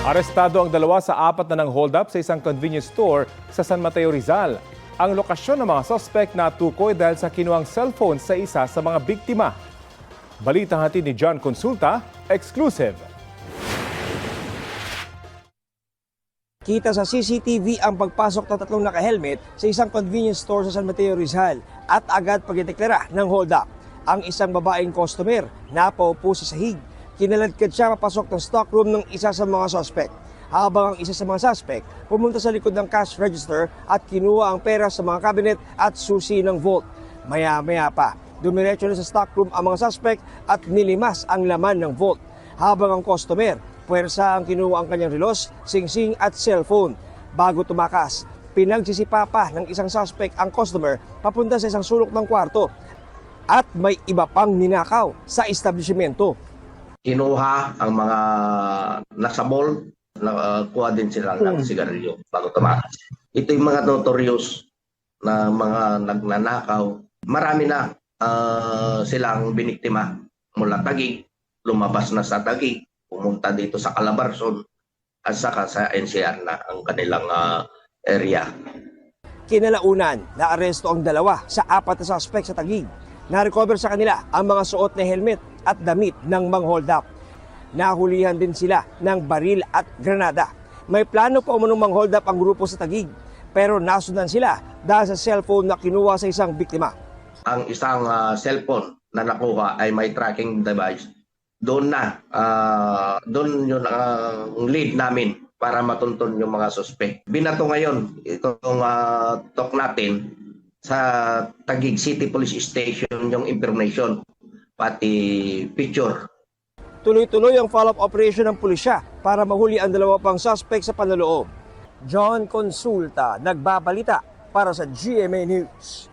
Arestado ang dalawa sa 4 na ng hold-up sa isang convenience store sa San Mateo, Rizal. Ang lokasyon ng mga suspect na tukoy dahil sa kinuhang cellphone sa isa sa mga biktima. Balitang hatid ni John Consulta, exclusive. Kita sa CCTV ang pagpasok ng 3 naka-helmet sa isang convenience store sa San Mateo, Rizal at agad pagdeklara ng hold-up. Ang isang babaeng customer napaupo sa sahig. Kinaladkad siya papasok ng stockroom ng isa sa mga suspect. Habang ang isa sa mga suspect pumunta sa likod ng cash register at kinuha ang pera sa mga cabinet at susi ng vault. Maya-maya pa, dumiretso na sa stockroom ang mga suspect at nilimas ang laman ng vault. Habang ang customer, puwersa ang kinuha ang kanyang relos, singsing at cellphone. Bago tumakas, pinagsisipapa ng isang suspect ang customer papunta sa isang sulok ng kwarto at may iba pang ninakaw sa establishmento. Kinuha ang mga nasa mall, nakuha din sila ng sigarilyo bago tumakas. Ito yung mga notorious na mga nagnanakaw. Marami na silang biniktima mula Taguig, lumabas na sa Taguig, pumunta dito sa Calabarzon at saka sa NCR na ang kanilang area. Kinalaunan, naaresto ang dalawa sa 4 na suspect sa Taguig. Na-recover sa kanila ang mga suot na helmet at damit ng mga hold-up. Nahulihan din sila ng baril at granada. May plano pa umunong mang hold-up ang grupo sa Taguig, pero nasundan sila dahil sa cellphone na kinuha sa isang biktima. Ang isang cellphone na nakuha ay may tracking device. Doon yun ang lead namin para matunton yung mga suspect. Binato ngayon itong talk natin sa Taguig City Police Station yung information, pati picture. Tuloy-tuloy ang follow-up operation ng pulisya para mahuli ang 2 pang suspect sa panloloob. John Consulta, nagbabalita para sa GMA News.